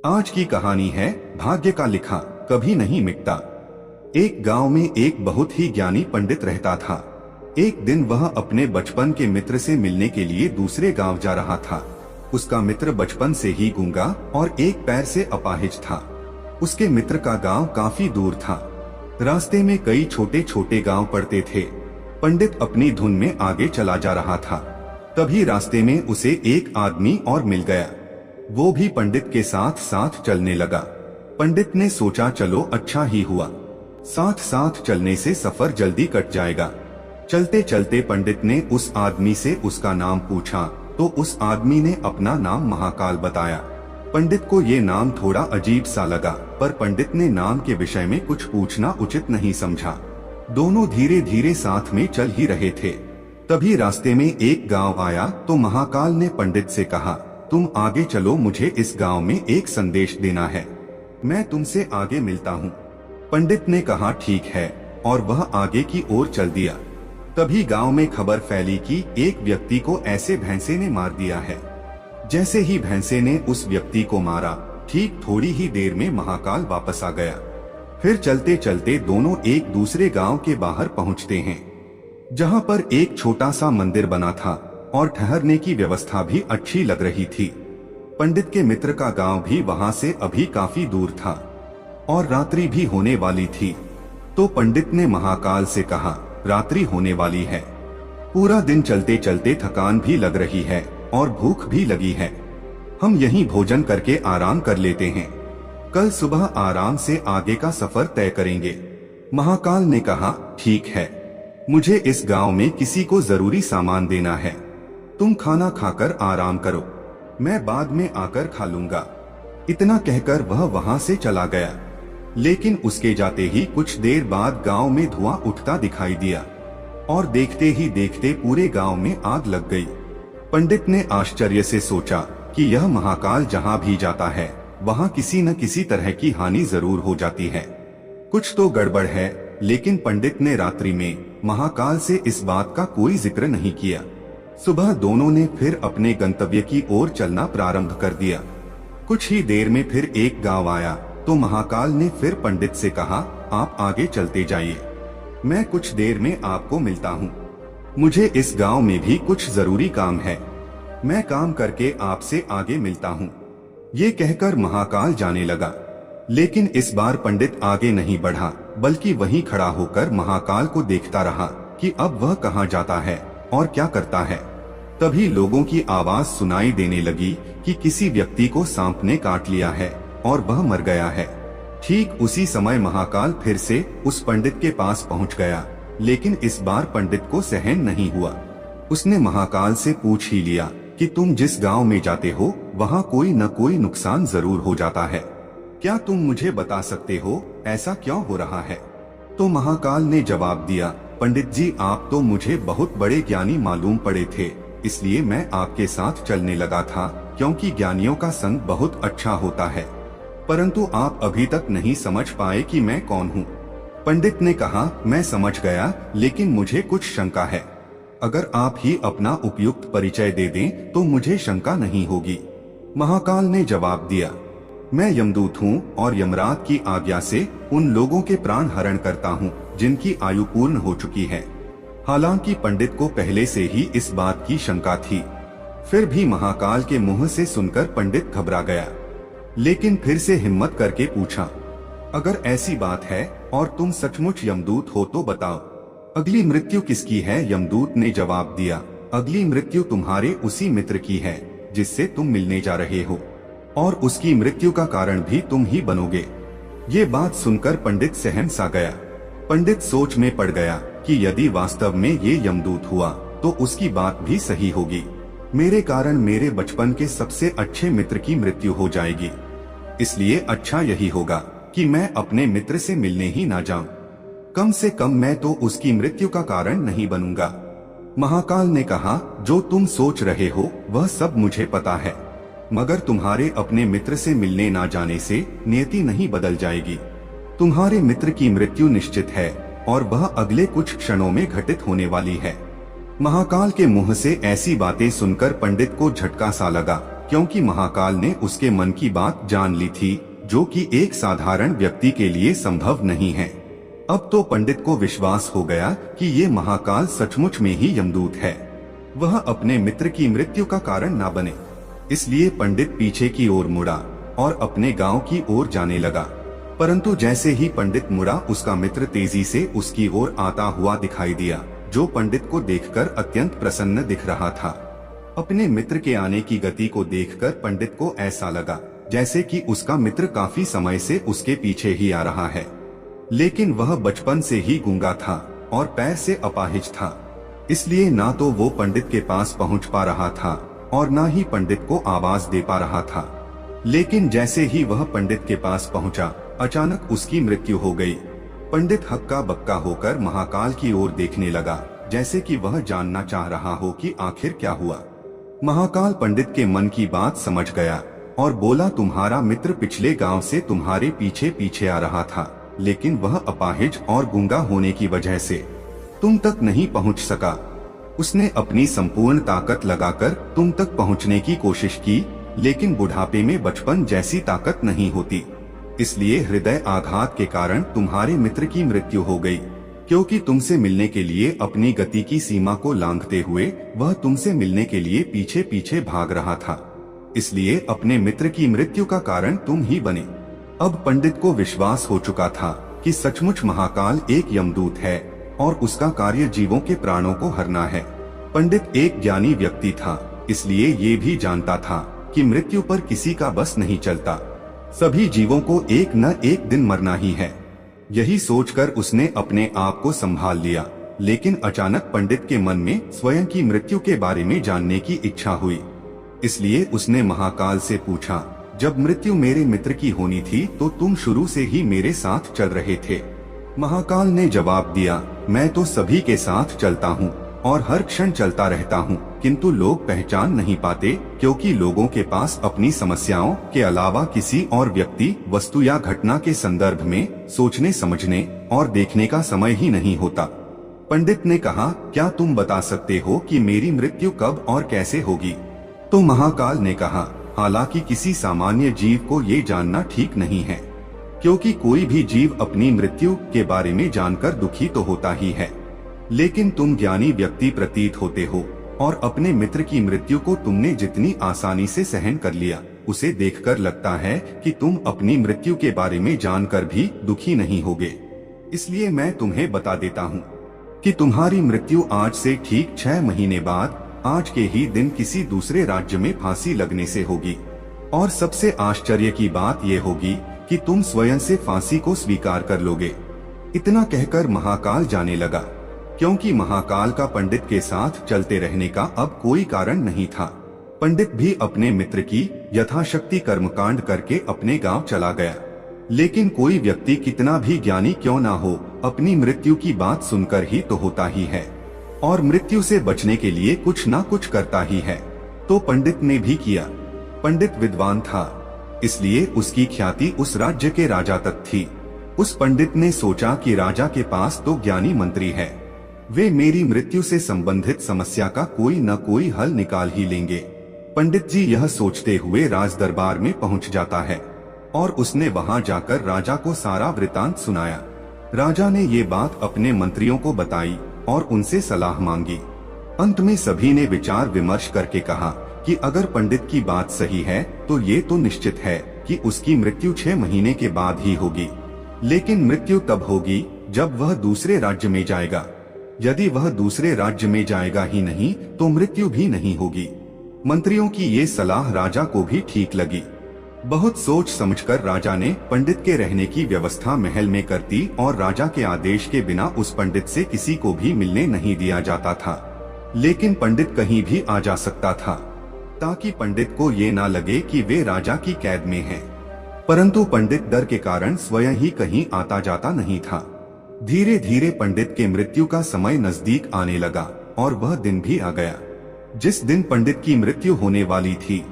आज की कहानी है भाग्य का लिखा कभी नहीं मिटता। एक गांव में एक बहुत ही ज्ञानी पंडित रहता था। एक दिन वह अपने बचपन के मित्र से मिलने के लिए दूसरे गांव जा रहा था। उसका मित्र बचपन से ही गूंगा और एक पैर से अपाहिज था। उसके मित्र का गांव काफी दूर था। रास्ते में कई छोटे छोटे गांव पड़ते थे। पंडित अपनी धुन में आगे चला जा रहा था। तभी रास्ते में उसे एक आदमी और मिल गया। वो भी पंडित के साथ साथ चलने लगा। पंडित ने सोचा चलो अच्छा ही हुआ, साथ साथ चलने से सफर जल्दी कट जाएगा। चलते चलते पंडित ने उस आदमी से उसका नाम पूछा तो उस आदमी ने अपना नाम महाकाल बताया। पंडित को ये नाम थोड़ा अजीब सा लगा, पर पंडित ने नाम के विषय में कुछ पूछना उचित नहीं समझा। दोनों धीरे धीरे साथ में चल ही रहे थे। तभी रास्ते में एक गांव आया तो महाकाल ने पंडित से कहा, तुम आगे चलो, मुझे इस गांव में एक संदेश देना है, मैं तुमसे आगे मिलता हूँ। पंडित ने कहा ठीक है, और वह आगे की ओर चल दिया। तभी गांव में खबर फैली कि एक व्यक्ति को ऐसे भैंसे ने मार दिया है। जैसे ही भैंसे ने उस व्यक्ति को मारा, ठीक थोड़ी ही देर में महाकाल वापस आ गया। फिर चलते चलते दोनों एक दूसरे गांव के बाहर पहुंचते हैं, जहां पर एक छोटा सा मंदिर बना था और ठहरने की व्यवस्था भी अच्छी लग रही थी। पंडित के मित्र का गांव भी वहां से अभी काफी दूर था और रात्रि भी होने वाली थी। तो पंडित ने महाकाल से कहा, रात्रि होने वाली है, पूरा दिन चलते चलते थकान भी लग रही है और भूख भी लगी है, हम यहीं भोजन करके आराम कर लेते हैं, कल सुबह आराम से आगे का सफर तय करेंगे। महाकाल ने कहा ठीक है, मुझे इस गांव में किसी को जरूरी सामान देना है, तुम खाना खाकर आराम करो, मैं बाद में आकर खा लूंगा। इतना कहकर वह वहां से चला गया। लेकिन उसके जाते ही कुछ देर बाद गांव में धुआं उठता दिखाई दिया और देखते ही देखते पूरे गांव में आग लग गई। पंडित ने आश्चर्य से सोचा कि यह महाकाल जहां भी जाता है वहां किसी न किसी तरह की हानि जरूर हो जाती है, कुछ तो गड़बड़ है। लेकिन पंडित ने रात्रि में महाकाल से इस बात का कोई जिक्र नहीं किया। सुबह दोनों ने फिर अपने गंतव्य की ओर चलना प्रारंभ कर दिया। कुछ ही देर में फिर एक गांव आया तो महाकाल ने फिर पंडित से कहा, आप आगे चलते जाइए, मैं कुछ देर में आपको मिलता हूँ, मुझे इस गांव में भी कुछ जरूरी काम है, मैं काम करके आपसे आगे मिलता हूँ। ये कहकर महाकाल जाने लगा। लेकिन इस बार पंडित आगे नहीं बढ़ा, बल्कि वहीं खड़ा होकर महाकाल को देखता रहा कि अब वह कहाँ जाता है और क्या करता है। तभी लोगों की आवाज सुनाई देने लगी कि किसी व्यक्ति को सांप ने काट लिया है और वह मर गया है। ठीक उसी समय महाकाल फिर से उस पंडित के पास पहुंच गया, लेकिन इस बार पंडित को सहन नहीं हुआ। उसने महाकाल से पूछ ही लिया कि तुम जिस गांव में जाते हो वहां कोई न कोई नुकसान जरूर हो जाता है, क्या तुम मुझे बता सकते हो ऐसा क्यों हो रहा है? तो महाकाल ने जवाब दिया, पंडित जी आप तो मुझे बहुत बड़े ज्ञानी मालूम पड़े थे, इसलिए मैं आपके साथ चलने लगा था, क्योंकि ज्ञानियों का संग बहुत अच्छा होता है, परंतु आप अभी तक नहीं समझ पाए कि मैं कौन हूँ। पंडित ने कहा, मैं समझ गया, लेकिन मुझे कुछ शंका है, अगर आप ही अपना उपयुक्त परिचय दे दें तो मुझे शंका नहीं होगी। महाकाल ने जवाब दिया, मैं यमदूत हूँ और यमराज की आज्ञा से उन लोगों के प्राण हरण करता हूँ जिनकी आयु पूर्ण हो चुकी है। हालांकि पंडित को पहले से ही इस बात की शंका थी, फिर भी महाकाल के मुंह से सुनकर पंडित घबरा गया। लेकिन फिर से हिम्मत करके पूछा, अगर ऐसी बात है और तुम सचमुच यमदूत हो तो बताओ, अगली मृत्यु किसकी है? यमदूत ने जवाब दिया, अगली मृत्यु तुम्हारे उसी मित्र की है जिससे तुम मिलने जा रहे हो, और उसकी मृत्यु का कारण भी तुम ही बनोगे। ये बात सुनकर पंडित सहम सा गया। पंडित सोच में पड़ गया कि यदि वास्तव में ये यमदूत हुआ तो उसकी बात भी सही होगी, मेरे कारण मेरे बचपन के सबसे अच्छे मित्र की मृत्यु हो जाएगी, इसलिए अच्छा यही होगा कि मैं अपने मित्र से मिलने ही ना जाऊं, कम से कम मैं तो उसकी मृत्यु का कारण नहीं बनूंगा। महाकाल ने कहा, जो तुम सोच रहे हो वह सब मुझे पता है, मगर तुम्हारे अपने मित्र से मिलने ना जाने से नियति नहीं बदल जाएगी। तुम्हारे मित्र की मृत्यु निश्चित है और वह अगले कुछ क्षणों में घटित होने वाली है। महाकाल के मुंह से ऐसी बातें सुनकर पंडित को झटका सा लगा क्योंकि महाकाल ने उसके मन की बात जान ली थी, जो कि एक साधारण व्यक्ति के लिए संभव नहीं है। अब तो पंडित को विश्वास हो गया कि ये महाकाल सचमुच में ही यमदूत है, वह अपने मित्र की मृत्यु का कारण ना बने। इसलिए पंडित पीछे की ओर मुड़ा और अपने गांव की ओर जाने लगा। परंतु जैसे ही पंडित मुड़ा, उसका मित्र तेजी से उसकी ओर आता हुआ दिखाई दिया, जो पंडित को देखकर अत्यंत प्रसन्न दिख रहा था। अपने मित्र के आने की गति को देखकर पंडित को ऐसा लगा जैसे कि उसका मित्र काफी समय से उसके पीछे ही आ रहा है, लेकिन वह बचपन से ही गूंगा था और पैर से अपाहिज था, इसलिए ना तो वो पंडित के पास पहुंच पा रहा था और ना ही पंडित को आवाज दे पा रहा था। लेकिन जैसे ही वह पंडित के पास पहुंचा, अचानक उसकी मृत्यु हो गई। पंडित हक्का बक्का होकर महाकाल की ओर देखने लगा, जैसे कि वह जानना चाह रहा हो कि आखिर क्या हुआ। महाकाल पंडित के मन की बात समझ गया और बोला, तुम्हारा मित्र पिछले गांव से तुम्हारे पीछे पीछे आ रहा था, लेकिन वह अपाहिज और गूंगा होने की वजह से तुम तक नहीं पहुंच सका। उसने अपनी संपूर्ण ताकत लगाकर तुम तक पहुंचने की कोशिश की, लेकिन बुढ़ापे में बचपन जैसी ताकत नहीं होती, इसलिए हृदय आघात के कारण तुम्हारे मित्र की मृत्यु हो गई। क्योंकि तुमसे मिलने के लिए अपनी गति की सीमा को लांघते हुए वह तुमसे मिलने के लिए पीछे पीछे भाग रहा था, इसलिए अपने मित्र की मृत्यु का कारण तुम ही बने। अब पंडित को विश्वास हो चुका था कि सचमुच महाकाल एक यमदूत है और उसका कार्य जीवों के प्राणों को हरना है। पंडित एक ज्ञानी व्यक्ति था, इसलिए ये भी जानता था कि मृत्यु पर किसी का बस नहीं चलता, सभी जीवों को एक न एक दिन मरना ही है। यही सोचकर उसने अपने आप को संभाल लिया, लेकिन अचानक पंडित के मन में स्वयं की मृत्यु के बारे में जानने की इच्छा हुई। इसलिए उसने महाकाल से पूछा, जब मृत्यु मेरे मित्र की होनी थी तो तुम शुरू से ही मेरे साथ चल रहे थे। महाकाल ने जवाब दिया, मैं तो सभी के साथ चलता हूँ और हर क्षण चलता रहता हूँ, किंतु लोग पहचान नहीं पाते, क्योंकि लोगों के पास अपनी समस्याओं के अलावा किसी और व्यक्ति, वस्तु या घटना के संदर्भ में सोचने समझने और देखने का समय ही नहीं होता। पंडित ने कहा, क्या तुम बता सकते हो कि मेरी मृत्यु कब और कैसे होगी? तो महाकाल ने कहा, हालांकि किसी सामान्य जीव को ये जानना ठीक नहीं है, क्योंकि कोई भी जीव अपनी मृत्यु के बारे में जानकर दुखी तो होता ही है, लेकिन तुम ज्ञानी व्यक्ति प्रतीत होते हो और अपने मित्र की मृत्यु को तुमने जितनी आसानी से सहन कर लिया, उसे देखकर लगता है कि तुम अपनी मृत्यु के बारे में जानकर भी दुखी नहीं होगे। इसलिए मैं तुम्हें बता देता हूँ कि तुम्हारी मृत्यु आज से ठीक 6 महीने बाद आज के ही दिन किसी दूसरे राज्य में फांसी लगने से होगी। और सबसे आश्चर्य की बात यह होगी कि तुम स्वयं से फांसी को स्वीकार कर लोगे। इतना कहकर महाकाल जाने लगा, क्योंकि महाकाल का पंडित के साथ चलते रहने का अब कोई कारण नहीं था। पंडित भी अपने मित्र की यथाशक्ति कर्मकांड करके अपने गांव चला गया, लेकिन कोई व्यक्ति कितना भी ज्ञानी क्यों ना हो, अपनी मृत्यु की बात सुनकर ही तो होता ही है और मृत्यु से बचने के लिए कुछ ना कुछ करता ही है। तो पंडित ने भी किया। पंडित विद्वान था, इसलिए उसकी ख्याति उस राज्य के राजा तक थी। उस पंडित ने सोचा कि राजा के पास तो ज्ञानी मंत्री है, वे मेरी मृत्यु से संबंधित समस्या का कोई न कोई हल निकाल ही लेंगे। पंडित जी यह सोचते हुए राज दरबार में पहुंच जाता है और उसने वहां जाकर राजा को सारा वृतांत सुनाया। राजा ने ये बात अपने मंत्रियों को बताई और उनसे सलाह मांगी। अंत में सभी ने विचार विमर्श करके कहा कि अगर पंडित की बात सही है तो ये तो निश्चित है कि उसकी मृत्यु 6 महीने के बाद ही होगी, लेकिन मृत्यु तब होगी जब वह दूसरे राज्य में जाएगा। यदि वह दूसरे राज्य में जाएगा ही नहीं तो मृत्यु भी नहीं होगी। मंत्रियों की ये सलाह राजा को भी ठीक लगी। बहुत सोच समझकर राजा ने पंडित के रहने की व्यवस्था महल में कर दी और राजा के आदेश के बिना उस पंडित से किसी को भी मिलने नहीं दिया जाता था। लेकिन पंडित कहीं भी आ जा सकता था, ताकि पंडित को ये ना लगे कि वे राजा की कैद में हैं। परंतु पंडित डर के कारण स्वयं ही कहीं आता जाता नहीं था। धीरे धीरे पंडित के मृत्यु का समय नजदीक आने लगा और वह दिन भी आ गया जिस दिन पंडित की मृत्यु होने वाली थी।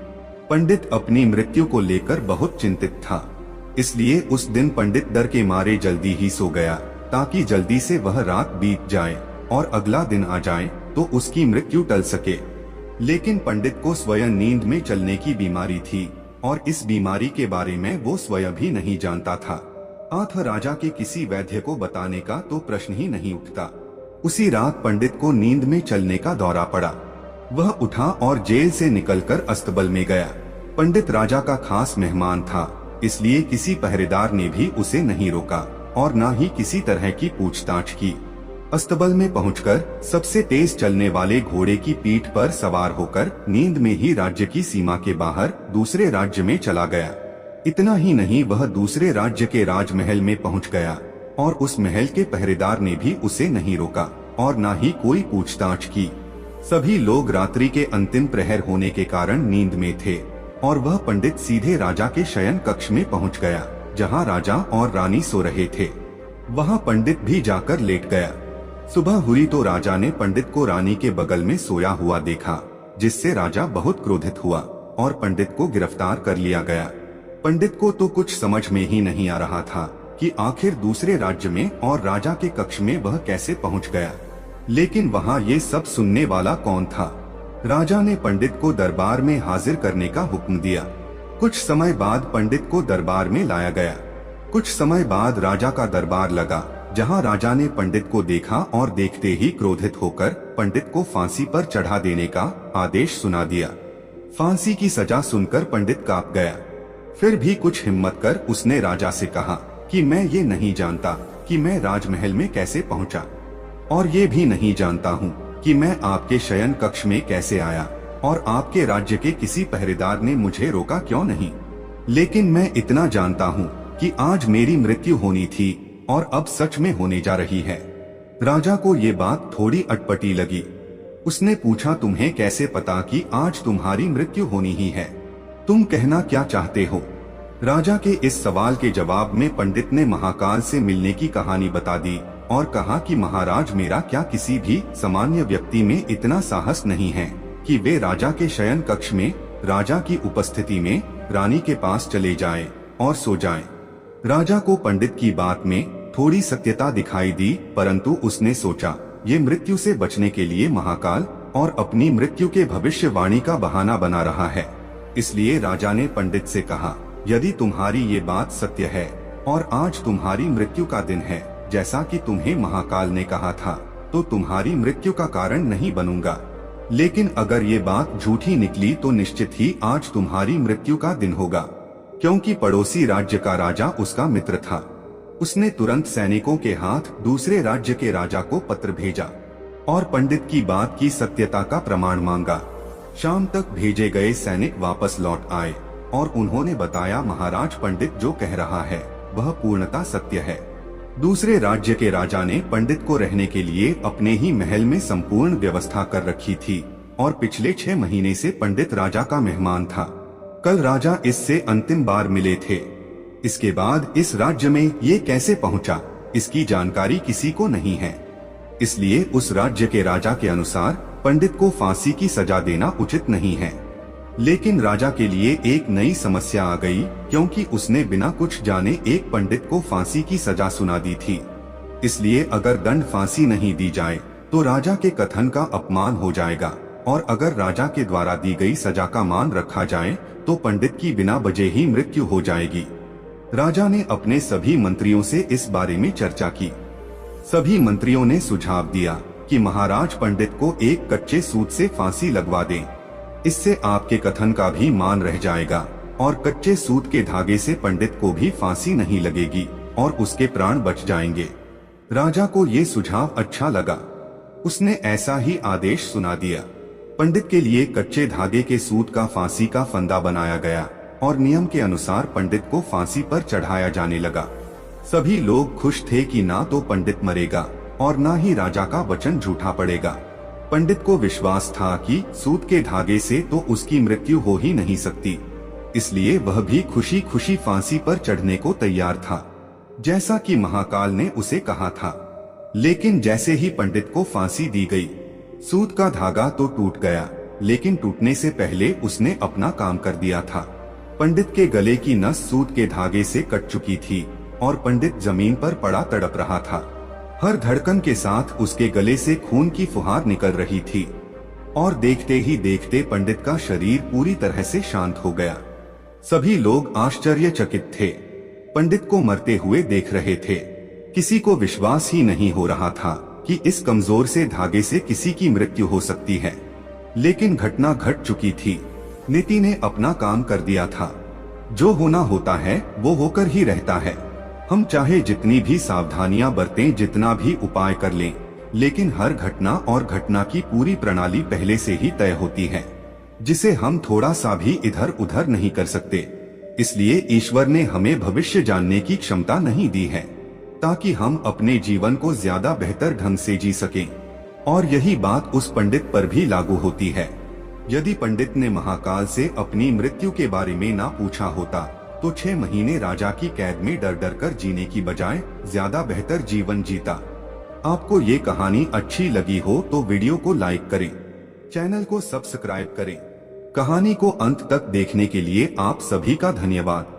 पंडित अपनी मृत्यु को लेकर बहुत चिंतित था, इसलिए उस दिन पंडित डर के मारे जल्दी ही सो गया, ताकि जल्दी से वह रात बीत जाए और अगला दिन आ जाए तो उसकी मृत्यु टल सके। लेकिन पंडित को स्वयं नींद में चलने की बीमारी थी और इस बीमारी के बारे में वो स्वयं भी नहीं जानता था। अतः राजा के किसी वैद्य को बताने का तो प्रश्न ही नहीं उठता। उसी रात पंडित को नींद में चलने का दौरा पड़ा। वह उठा और जेल से निकलकर अस्तबल में गया। पंडित राजा का खास मेहमान था, इसलिए किसी पहरेदार ने भी उसे नहीं रोका और न ही किसी तरह की पूछताछ की। अस्तबल में पहुंचकर सबसे तेज चलने वाले घोड़े की पीठ पर सवार होकर नींद में ही राज्य की सीमा के बाहर दूसरे राज्य में चला गया। इतना ही नहीं, वह दूसरे राज्य के राजमहल में पहुंच गया और उस महल के पहरेदार ने भी उसे नहीं रोका और न ही कोई पूछताछ की। सभी लोग रात्रि के अंतिम प्रहर होने के कारण नींद में थे और वह पंडित सीधे राजा के शयन कक्ष में पहुंच गया, जहां राजा और रानी सो रहे थे। वहां पंडित भी जाकर लेट गया। सुबह हुई तो राजा ने पंडित को रानी के बगल में सोया हुआ देखा, जिससे राजा बहुत क्रोधित हुआ और पंडित को गिरफ्तार कर लिया गया। पंडित को तो कुछ समझ में ही नहीं आ रहा था कि आखिर दूसरे राज्य में और राजा के कक्ष में वह कैसे पहुंच गया। लेकिन वहां ये सब सुनने वाला कौन था? राजा ने पंडित को दरबार में हाजिर करने का हुक्म दिया। कुछ समय बाद पंडित को दरबार में लाया गया। कुछ समय बाद राजा का दरबार लगा, जहां राजा ने पंडित को देखा और देखते ही क्रोधित होकर पंडित को फांसी पर चढ़ा देने का आदेश सुना दिया। फांसी की सजा सुनकर पंडित कांप गया। फिर भी कुछ हिम्मत कर उसने राजा से कहा कि मैं ये नहीं जानता कि मैं राजमहल में कैसे पहुंचा, और ये भी नहीं जानता हूँ कि मैं आपके शयन कक्ष में कैसे आया और आपके राज्य के किसी पहरेदार ने मुझे रोका क्यों नहीं। लेकिन मैं इतना जानता हूँ कि आज मेरी मृत्यु होनी थी और अब सच में होने जा रही है। राजा को ये बात थोड़ी अटपटी लगी। उसने पूछा, तुम्हें कैसे पता कि आज तुम्हारी मृत्यु होनी ही है? तुम कहना क्या चाहते हो? राजा के इस सवाल के जवाब में पंडित ने महाकाल से मिलने की कहानी बता दी और कहा कि महाराज, मेरा क्या किसी भी सामान्य व्यक्ति में इतना साहस नहीं है कि वे राजा के शयन कक्ष में राजा की उपस्थिति में रानी के पास चले जाएं और सो जाएं। राजा को पंडित की बात में थोड़ी सत्यता दिखाई दी, परंतु उसने सोचा ये मृत्यु से बचने के लिए महाकाल और अपनी मृत्यु के भविष्यवाणी का बहाना बना रहा है। इसलिए राजा ने पंडित से कहा, यदि तुम्हारी ये बात सत्य है और आज तुम्हारी मृत्यु का दिन है जैसा कि तुम्हें महाकाल ने कहा था, तो तुम्हारी मृत्यु का कारण नहीं बनूंगा। लेकिन अगर ये बात झूठी निकली तो निश्चित ही आज तुम्हारी मृत्यु का दिन होगा, क्योंकि पड़ोसी राज्य का राजा उसका मित्र था। उसने तुरंत सैनिकों के हाथ दूसरे राज्य के राजा को पत्र भेजा और पंडित की बात की सत्यता का प्रमाण मांगा। शाम तक भेजे गए सैनिक वापस लौट आए और उन्होंने बताया, महाराज, पंडित जो कह रहा है वह पूर्णतः सत्य है। दूसरे राज्य के राजा ने पंडित को रहने के लिए अपने ही महल में संपूर्ण व्यवस्था कर रखी थी और पिछले 6 महीने से पंडित राजा का मेहमान था। कल राजा इससे अंतिम बार मिले थे। इसके बाद इस राज्य में ये कैसे पहुंचा, इसकी जानकारी किसी को नहीं है। इसलिए उस राज्य के राजा के अनुसार पंडित को फांसी की सजा देना उचित नहीं है। लेकिन राजा के लिए एक नई समस्या आ गई, क्योंकि उसने बिना कुछ जाने एक पंडित को फांसी की सजा सुना दी थी। इसलिए अगर दंड फांसी नहीं दी जाए तो राजा के कथन का अपमान हो जाएगा, और अगर राजा के द्वारा दी गई सजा का मान रखा जाए तो पंडित की बिना वजह ही मृत्यु हो जाएगी। राजा ने अपने सभी मंत्रियों से इस बारे में चर्चा की। सभी मंत्रियों ने सुझाव दिया कि महाराज, पंडित को एक कच्चे सूत से फांसी लगवा दें। इससे आपके कथन का भी मान रह जाएगा और कच्चे सूत के धागे से पंडित को भी फांसी नहीं लगेगी और उसके प्राण बच जाएंगे। राजा को ये सुझाव अच्छा लगा। उसने ऐसा ही आदेश सुना दिया। पंडित के लिए कच्चे धागे के सूत का फांसी का फंदा बनाया गया और नियम के अनुसार पंडित को फांसी पर चढ़ाया जाने लगा। सभी लोग खुश थे कि ना तो पंडित मरेगा और ना ही राजा का वचन झूठा पड़ेगा। पंडित को विश्वास था कि सूत के धागे से तो उसकी मृत्यु हो ही नहीं सकती, इसलिए वह भी खुशी खुशी फांसी पर चढ़ने को तैयार था, जैसा कि महाकाल ने उसे कहा था। लेकिन जैसे ही पंडित को फांसी दी गई, सूत का धागा तो टूट गया, लेकिन टूटने से पहले उसने अपना काम कर दिया था। पंडित के गले की नस सूत के धागे से कट चुकी थी और पंडित जमीन पर पड़ा तड़प रहा था। हर धड़कन के साथ उसके गले से खून की फुहार निकल रही थी और देखते ही देखते पंडित का शरीर पूरी तरह से शांत हो गया। सभी लोग आश्चर्यचकित थे, पंडित को मरते हुए देख रहे थे। किसी को विश्वास ही नहीं हो रहा था कि इस कमजोर से धागे से किसी की मृत्यु हो सकती है। लेकिन घटना घट चुकी थी। नीति ने अपना काम कर दिया था। जो होना होता है वो होकर ही रहता है। हम चाहे जितनी भी सावधानियां बरतें, जितना भी उपाय कर लें, लेकिन हर घटना और घटना की पूरी प्रणाली पहले से ही तय होती है, जिसे हम थोड़ा सा भी इधर उधर नहीं कर सकते। इसलिए ईश्वर ने हमें भविष्य जानने की क्षमता नहीं दी है, ताकि हम अपने जीवन को ज्यादा बेहतर ढंग से जी सकें। और यही बात उस पंडित पर भी लागू होती है। यदि पंडित ने महाकाल से अपनी मृत्यु के बारे में ना पूछा होता तो 6 महीने राजा की कैद में डर डर कर जीने की बजाय ज्यादा बेहतर जीवन जीता। आपको ये कहानी अच्छी लगी हो तो वीडियो को लाइक करें, चैनल को सब्सक्राइब करें। कहानी को अंत तक देखने के लिए आप सभी का धन्यवाद।